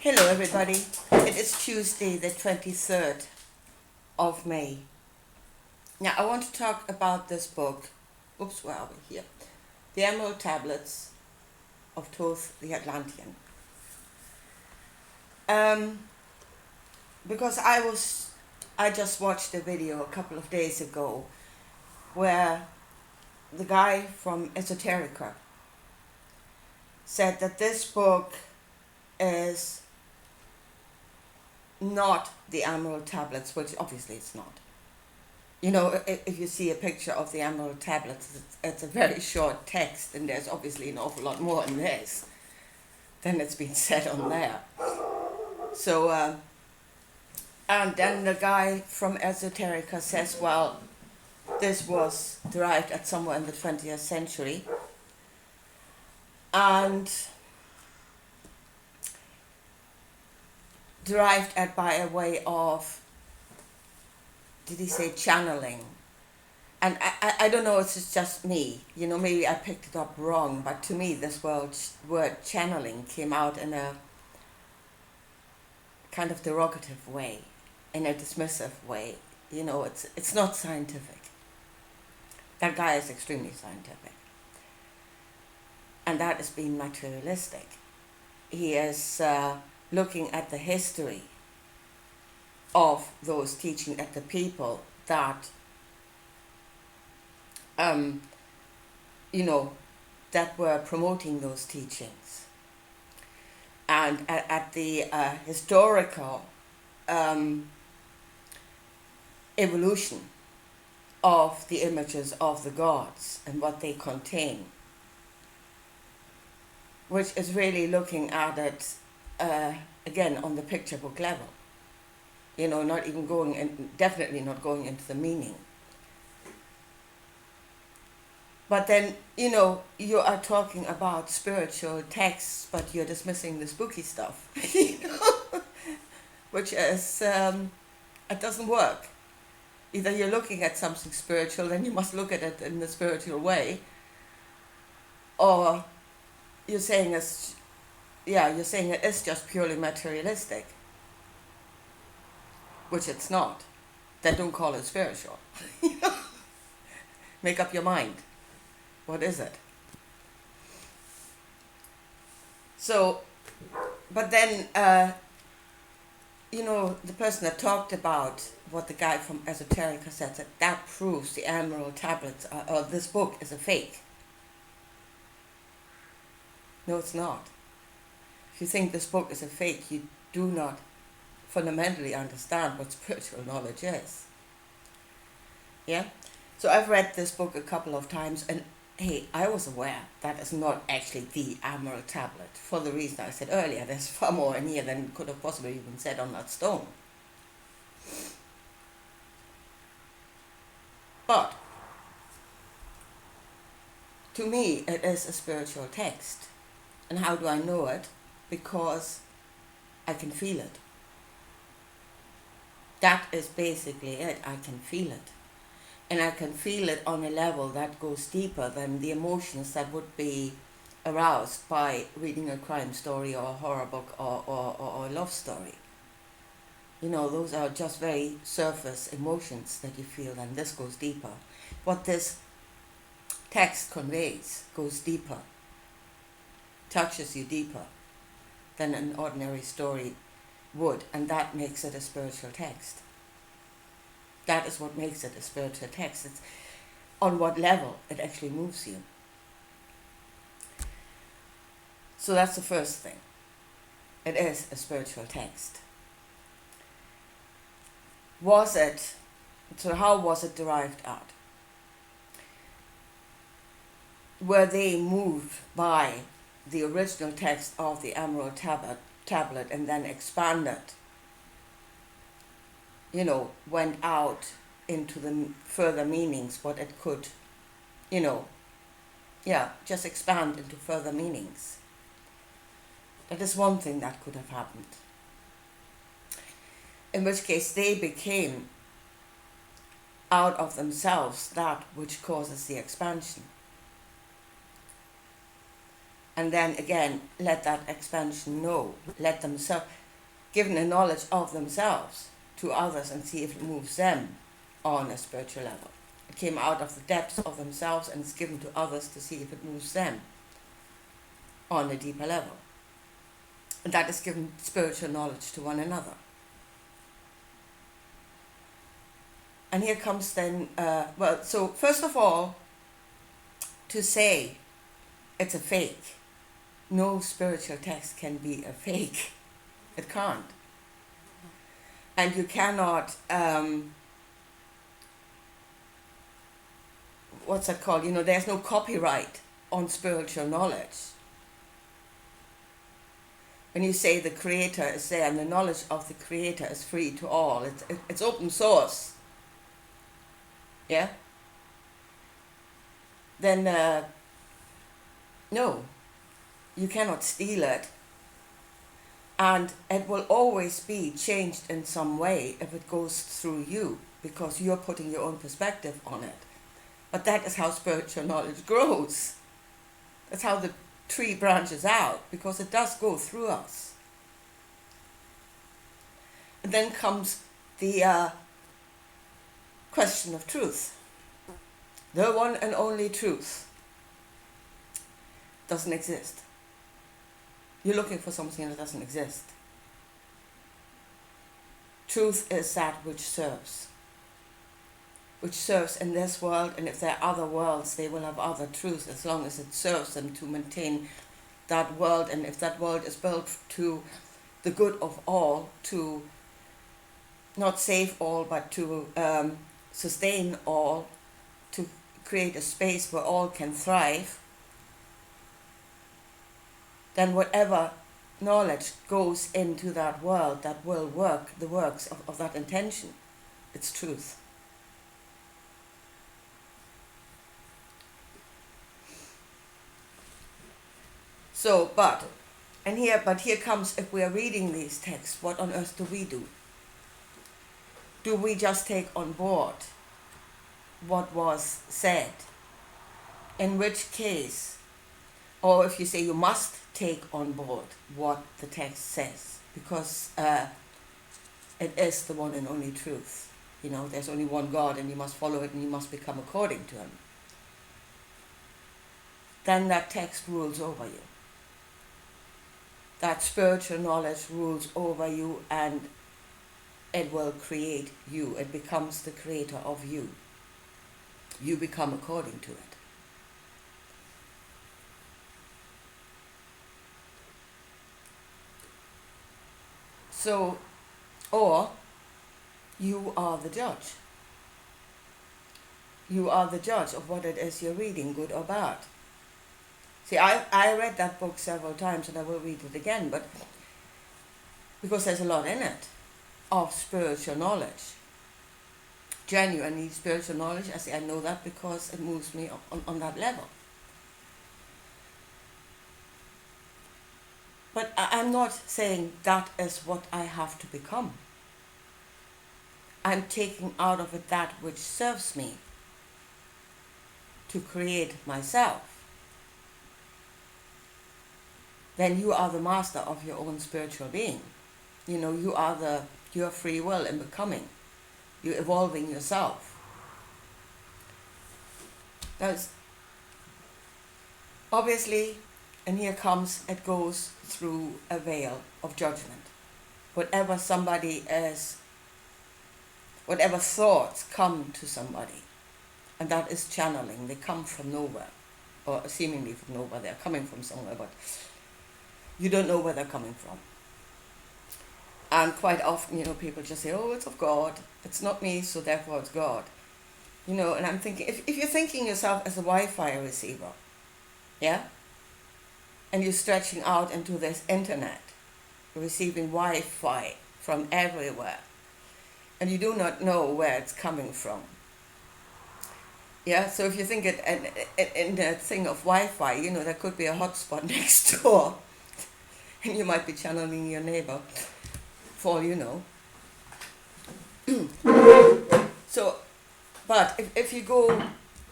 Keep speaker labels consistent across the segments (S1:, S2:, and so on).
S1: Hello everybody, it is Tuesday the 23rd of May. Now I want to talk about this book, where are we here? The Emerald Tablets of Thoth the Atlantean. Because I just watched a video a couple of days ago where the guy from Esoterica said that this book is not the Emerald Tablets, which obviously it's not. You know, if you see a picture of the Emerald Tablets, it's a very short text, and there's obviously an awful lot more in this than it's been said on there. So, and then the guy from Esoterica says, well, this was derived at somewhere in the 20th century, and derived at by a way of, did he say channeling? And I don't know, it's just me, you know, maybe I picked it up wrong, but to me this word channeling came out in a kind of derogative way, in a dismissive way. You know, it's not scientific. That guy is extremely scientific. And that is being materialistic. He is looking at the history of those teaching, at the people that, you know, that were promoting those teachings. And at the historical evolution of the images of the gods and what they contain, which is really looking at it again on the picture book level. You know, not even going in, definitely not going into the meaning. But then, you know, you are talking about spiritual texts, but you're dismissing the spooky stuff, you know, which is, it doesn't work. Either you're looking at something spiritual, then you must look at it in the spiritual way, or you're saying it is just purely materialistic, which it's not. Then don't call it spiritual. Make up your mind. What is it? So, but then, you know, the person that talked about what the guy from Esoterica said, that proves the Emerald Tablets, or this book is a fake. No, it's not. If you think this book is a fake, you do not fundamentally understand what spiritual knowledge is. Yeah? So I've read this book a couple of times, and hey, I was aware that is not actually the Emerald Tablet, for the reason I said earlier. There's far more in here than could have possibly been said on that stone. But to me, it is a spiritual text. And how do I know it? Because I can feel it. That is basically it. I can feel it. And I can feel it on a level that goes deeper than the emotions that would be aroused by reading a crime story or a horror book or a love story. You know, those are just very surface emotions that you feel, and this goes deeper. What this text conveys goes deeper, touches you deeper than an ordinary story would, and that makes it a spiritual text. That is what makes it a spiritual text. It's on what level it actually moves you. So that's the first thing. It is a spiritual text. So how was it derived at? Were they moved by the original text of the Emerald Tablet and then expanded, you know, went out into the further meanings, what it could, you know, just expand into further meanings? That is one thing that could have happened. In which case they became, out of themselves, that which causes the expansion. And then again, let that expansion know, let themselves, give the knowledge of themselves to others and see if it moves them on a spiritual level. It came out of the depths of themselves and it's given to others to see if it moves them on a deeper level. And that is giving spiritual knowledge to one another. And here comes then, so first of all, to say it's a fake. No spiritual text can be a fake. It can't. And you cannot, what's that called? There's no copyright on spiritual knowledge. When you say the Creator is there and the knowledge of the Creator is free to all, it's open source. Yeah? Then, no, you cannot steal it. And it will always be changed in some way if it goes through you, because you're putting your own perspective on it. But that is how spiritual knowledge grows. That's how the tree branches out, because it does go through us. And then comes the question of truth. The one and only truth doesn't exist. You're looking for something that doesn't exist. Truth is that which serves in this world, and if there are other worlds, they will have other truths as long as it serves them to maintain that world. And if that world is built to the good of all, to not save all, but to sustain all, to create a space where all can thrive, then whatever knowledge goes into that world that will work the works of that intention, it's truth. So, but here comes, if we are reading these texts, what on earth do we do? Do we just take on board what was said? In which case, or if you say you must take on board what the text says, because it is the one and only truth. There's only one God and you must follow it and you must become according to him. Then that text rules over you. That spiritual knowledge rules over you and it will create you. It becomes the creator of you. You become according to it. So, or you are the judge. You are the judge of what it is you're reading, good or bad. See, I read that book several times and I will read it again, but because there's a lot in it of spiritual knowledge. Genuinely spiritual knowledge. I say I know that because it moves me on that level. But I'm not saying that is what I have to become. I'm taking out of it that which serves me to create myself. Then you are the master of your own spiritual being. You are your free will in becoming. You're evolving yourself. That's obviously, and here comes, it goes through a veil of judgment. Whatever thoughts come to somebody, and that is channeling. They come from nowhere, or seemingly from nowhere. They're coming from somewhere, but you don't know where they're coming from. And quite often, people just say, oh, it's of God. It's not me, so therefore it's God. And I'm thinking, if you're thinking yourself as a Wi-Fi receiver, yeah? And you're stretching out into this internet, receiving Wi-Fi from everywhere, and you do not know where it's coming from. Yeah, so if you think in the thing of Wi-Fi, there could be a hotspot next door, and you might be channeling your neighbor, for all you know. So, but if you go,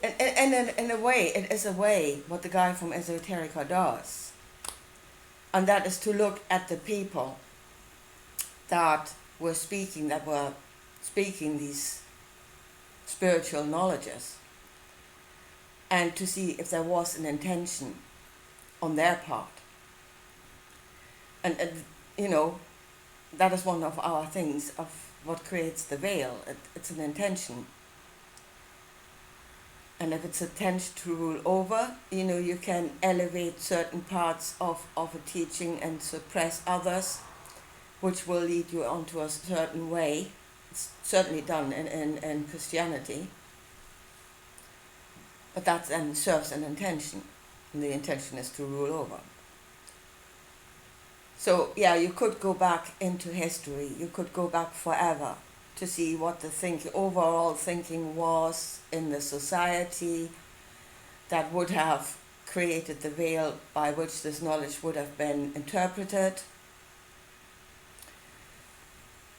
S1: and in a way, it is a way what the guy from Esoterica does. And that is to look at the people that were speaking these spiritual knowledges, and to see if there was an intention on their part. And that is one of our things of what creates the veil. It's an intention. And if it's a intention to rule over, you can elevate certain parts of a teaching and suppress others, which will lead you onto a certain way. It's certainly done in Christianity. But that then serves an intention, and the intention is to rule over. So, yeah, you could go back into history. You could go back forever to see what the overall thinking was in the society that would have created the veil by which this knowledge would have been interpreted.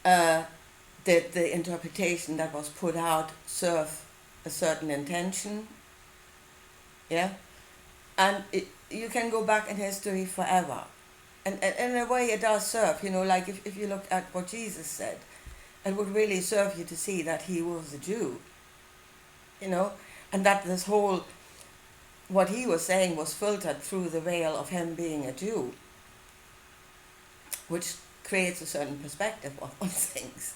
S1: Did the interpretation that was put out serve a certain intention? Yeah? And you can go back in history forever. And in a way it does serve, like if you look at what Jesus said, it would really serve you to see that he was a Jew, and that this whole, what he was saying was filtered through the veil of him being a Jew, which creates a certain perspective on things,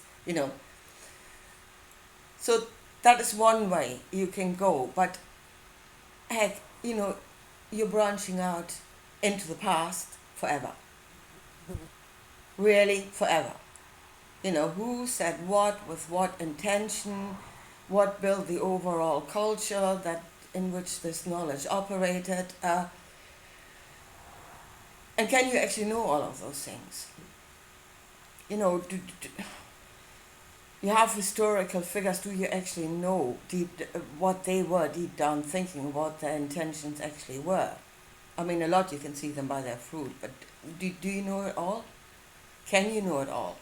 S1: So that is one way you can go, but heck, you're branching out into the past forever. Really, forever. Who said what, with what intention, what built the overall culture in which this knowledge operated, and can you actually know all of those things? You have historical figures. Do you actually know what they were deep down thinking, what their intentions actually were? I mean, a lot you can see them by their fruit, but do you know it all? Can you know it all?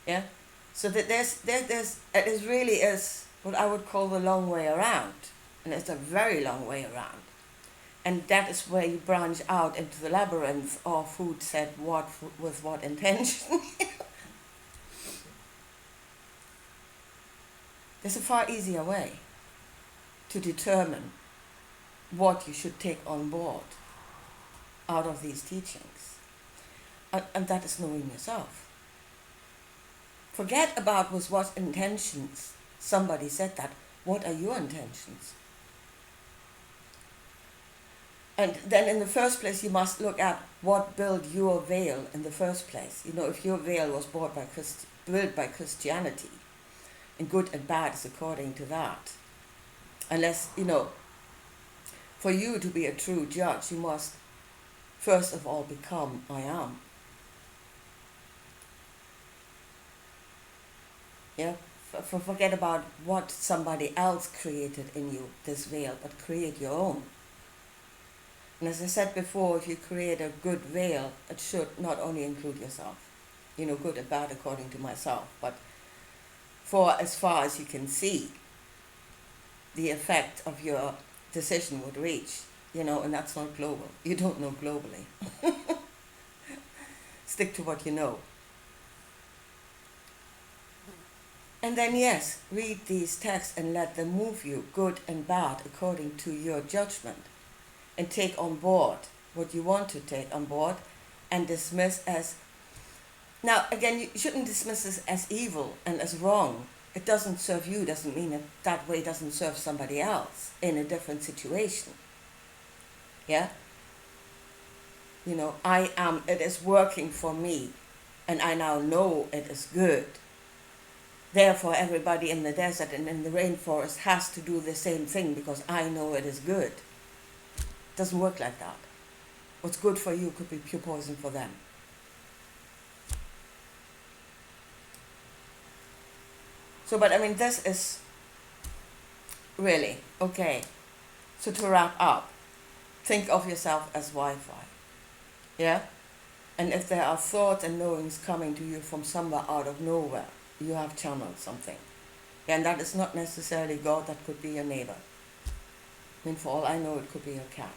S1: Yeah? So that it really is what I would call the long way around. And it's a very long way around. And that is where you branch out into the labyrinth of who said what with what intention. There's a far easier way to determine what you should take on board out of these teachings. And that is knowing yourself. Forget about with what intentions somebody said that. What are your intentions? And then in the first place, you must look at what built your veil in the first place. If your veil was built by Christianity, and good and bad is according to that. Unless, for you to be a true judge, you must first of all become I am. Yeah? Forget about what somebody else created in you, this veil, but create your own. And as I said before, if you create a good veil, it should not only include yourself, good and bad according to myself, but for as far as you can see, the effect of your decision would reach, and that's not global. You don't know globally. Stick to what you know. And then yes, read these texts and let them move you, good and bad, according to your judgment. And take on board what you want to take on board and dismiss as... Now, again, you shouldn't dismiss this as evil and as wrong. It doesn't serve you, doesn't mean that way doesn't serve somebody else in a different situation. Yeah? It is working for me, and I now know it is good. Therefore, everybody in the desert and in the rainforest has to do the same thing because I know it is good. It doesn't work like that. What's good for you could be pure poison for them. So, but this is really, okay. So to wrap up, think of yourself as Wi-Fi. Yeah? And if there are thoughts and knowings coming to you from somewhere out of nowhere, you have channeled something. And that is not necessarily God, that could be your neighbor. For all I know, it could be your cat.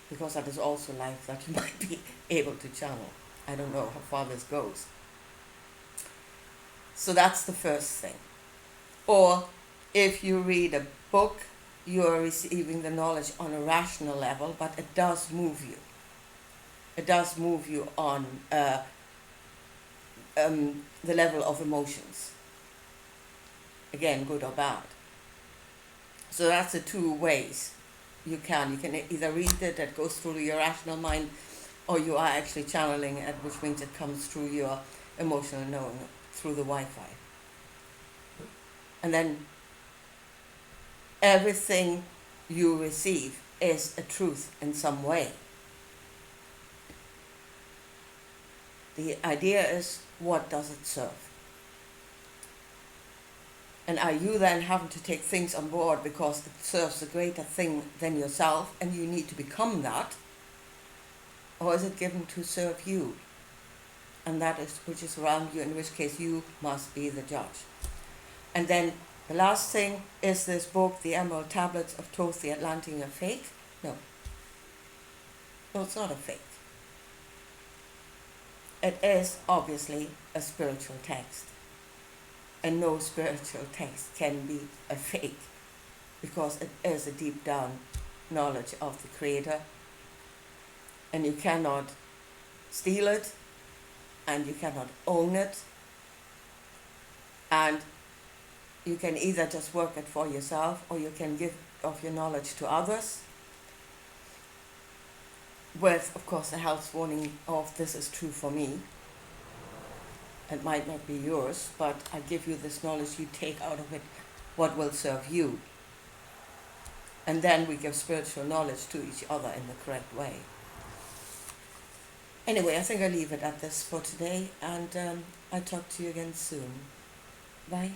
S1: because that is also life that you might be able to channel. I don't know how far this goes. So that's the first thing. Or if you read a book, you are receiving the knowledge on a rational level, but it does move you. It does move you on the level of emotions. Again, good or bad. So that's the two ways you can either read it, that goes through your rational mind, or you are actually channeling it, which means it comes through your emotional knowing, through the Wi-Fi. And then everything you receive is a truth in some way. The idea is, what does it serve? And are you then having to take things on board because it serves a greater thing than yourself and you need to become that? Or is it given to serve you? And that is which is around you, in which case you must be the judge. And then the last thing is this book, The Emerald Tablets of Thoth, the Atlantean, a fake? No. No, it's not a fake. It is obviously a spiritual text. And no spiritual text can be a fake, because it is a deep down knowledge of the Creator, and you cannot steal it, and you cannot own it, and you can either just work it for yourself, or you can give of your knowledge to others, with, of course, the health warning of this is true for me. It might not be yours, but I give you this knowledge, you take out of it what will serve you. And then we give spiritual knowledge to each other in the correct way. Anyway, I think I'll leave it at this for today, and I'll talk to you again soon. Bye.